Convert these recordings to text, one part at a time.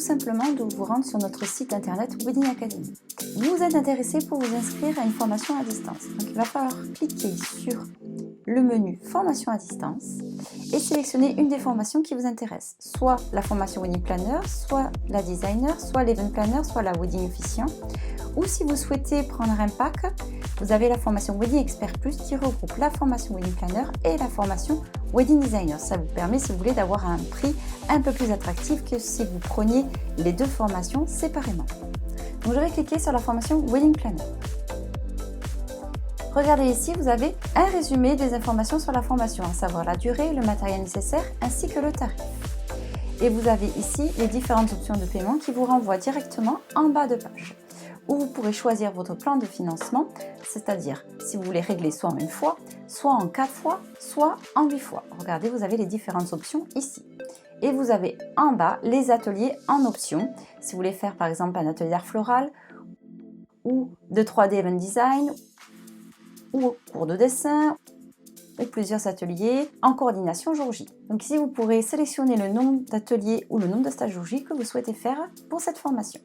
tout simplement de vous rendre sur notre site internet Wedding Academy. Vous êtes intéressé pour vous inscrire à une formation à distance. Donc il va falloir cliquer sur le menu formation à distance et sélectionner une des formations qui vous intéresse. Soit la formation Wedding Planner, soit la Designer, soit l'Event Planner, soit la Wedding Officiant. Ou si vous souhaitez prendre un pack, vous avez la formation Wedding Expert Plus qui regroupe la formation Wedding Planner et la formation Wedding Designer. Ça vous permet, si vous voulez, d'avoir un prix un peu plus attractif que si vous preniez les deux formations séparément. Donc je vais cliquer sur la formation Wedding Planner. Regardez ici, vous avez un résumé des informations sur la formation, à savoir la durée, le matériel nécessaire ainsi que le tarif. Et vous avez ici les différentes options de paiement qui vous renvoient directement en bas de page, où vous pourrez choisir votre plan de financement, c'est-à-dire si vous voulez régler soit en une fois, soit en 4 fois, soit en 8 fois. Regardez, vous avez les différentes options ici. Et vous avez en bas les ateliers en option, si vous voulez faire par exemple un atelier d'art floral, ou de 3D Event Design, ou cours de dessin, ou plusieurs ateliers en coordination jour J. Donc ici, vous pourrez sélectionner le nombre d'ateliers ou le nombre de stages jour J que vous souhaitez faire pour cette formation.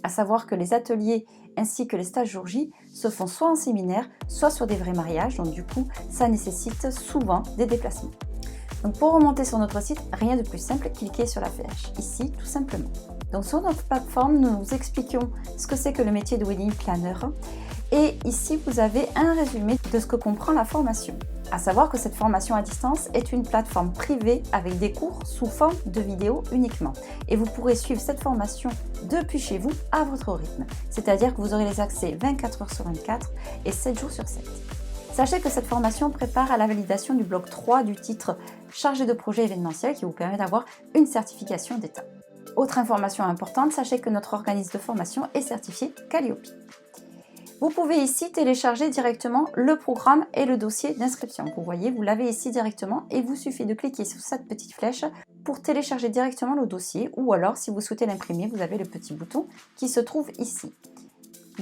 À savoir que les ateliers ainsi que les stages jour J se font soit en séminaire, soit sur des vrais mariages, donc du coup, ça nécessite souvent des déplacements. Donc pour remonter sur notre site, rien de plus simple, cliquez sur la flèche, ici tout simplement. Donc sur notre plateforme, nous vous expliquons ce que c'est que le métier de Wedding Planner. Et ici, vous avez un résumé de ce que comprend la formation. À savoir que cette formation à distance est une plateforme privée avec des cours sous forme de vidéo uniquement. Et vous pourrez suivre cette formation depuis chez vous à votre rythme. C'est-à-dire que vous aurez les accès 24 heures sur 24 et 7 jours sur 7. Sachez que cette formation prépare à la validation du bloc 3 du titre chargé de projet événementiel qui vous permet d'avoir une certification d'État. Autre information importante, sachez que notre organisme de formation est certifié Calliope. Vous pouvez ici télécharger directement le programme et le dossier d'inscription. Vous voyez, vous l'avez ici directement et il vous suffit de cliquer sur cette petite flèche pour télécharger directement le dossier ou alors si vous souhaitez l'imprimer, vous avez le petit bouton qui se trouve ici.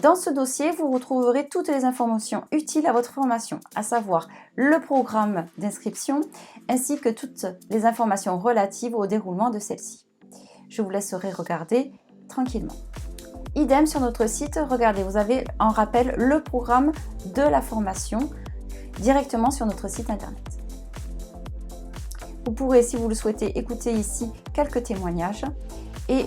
Dans ce dossier, vous retrouverez toutes les informations utiles à votre formation, à savoir le programme d'inscription ainsi que toutes les informations relatives au déroulement de celle-ci. Je vous laisserai regarder tranquillement. Idem sur notre site, regardez, vous avez en rappel le programme de la formation directement sur notre site internet. Vous pourrez, si vous le souhaitez, écouter ici quelques témoignages et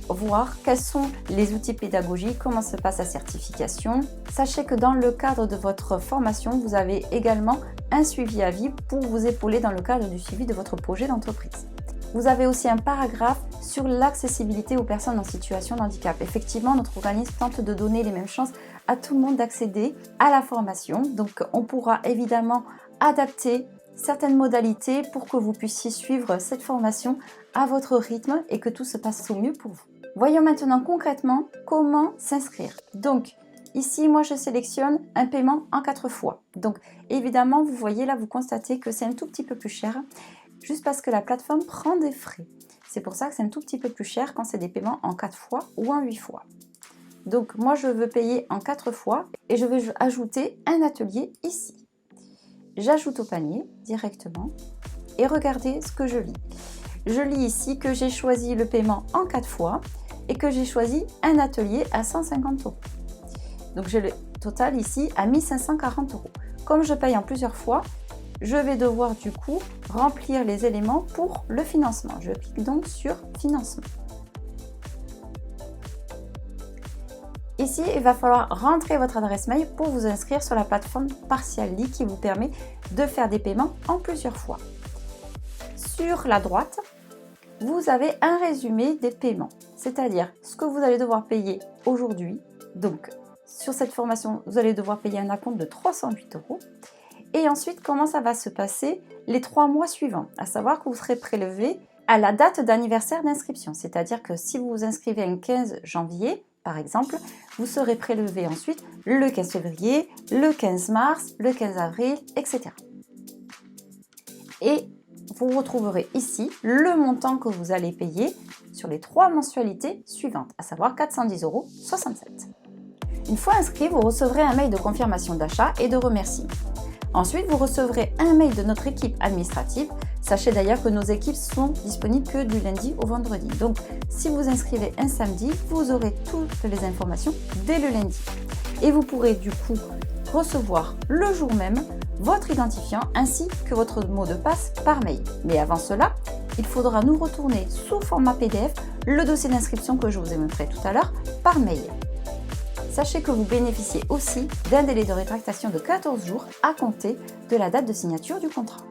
voir quels sont les outils pédagogiques, comment se passe la certification. Sachez que dans le cadre de votre formation, vous avez également un suivi à vie pour vous épauler dans le cadre du suivi de votre projet d'entreprise. Vous avez aussi un paragraphe sur l'accessibilité aux personnes en situation de handicap. Effectivement, notre organisme tente de donner les mêmes chances à tout le monde d'accéder à la formation. Donc, on pourra évidemment adapter certaines modalités pour que vous puissiez suivre cette formation à votre rythme et que tout se passe au mieux pour vous. Voyons maintenant concrètement comment s'inscrire. Donc, ici, moi, je sélectionne un paiement en 4 fois. Donc, évidemment, vous voyez là, vous constatez que c'est un tout petit peu plus cher. Juste parce que la plateforme prend des frais. C'est pour ça que c'est un tout petit peu plus cher quand c'est des paiements en 4 fois ou en 8 fois. Donc moi je veux payer en 4 fois et je vais ajouter un atelier ici. J'ajoute au panier directement et regardez ce que je lis. Je lis ici que j'ai choisi le paiement en 4 fois et que j'ai choisi un atelier à 150 €. Donc j'ai le total ici à 1540 €. Comme je paye en plusieurs fois, je vais devoir du coup remplir les éléments pour le financement. Je clique donc sur financement. Ici, il va falloir rentrer votre adresse mail pour vous inscrire sur la plateforme Partially qui vous permet de faire des paiements en plusieurs fois. Sur la droite, vous avez un résumé des paiements, c'est-à-dire ce que vous allez devoir payer aujourd'hui. Donc, sur cette formation, vous allez devoir payer un acompte de 308 €. Et ensuite, comment ça va se passer les 3 mois suivants, à savoir que vous serez prélevé à la date d'anniversaire d'inscription. C'est-à-dire que si vous vous inscrivez un 15 janvier, par exemple, vous serez prélevé ensuite le 15 février, le 15 mars, le 15 avril, etc. Et vous retrouverez ici le montant que vous allez payer sur les 3 mensualités suivantes, à savoir 410,67 €. Une fois inscrit, vous recevrez un mail de confirmation d'achat et de remerciement. Ensuite, vous recevrez un mail de notre équipe administrative Sachez d'ailleurs que nos équipes sont disponibles que du lundi au vendredi. Donc, si vous inscrivez un samedi, vous aurez toutes les informations dès le lundi. Et vous pourrez du coup recevoir le jour même votre identifiant ainsi que votre mot de passe par mail. Mais avant cela, il faudra nous retourner sous format PDF le dossier d'inscription que je vous ai montré tout à l'heure par mail. Sachez que vous bénéficiez aussi d'un délai de rétractation de 14 jours à compter de la date de signature du contrat.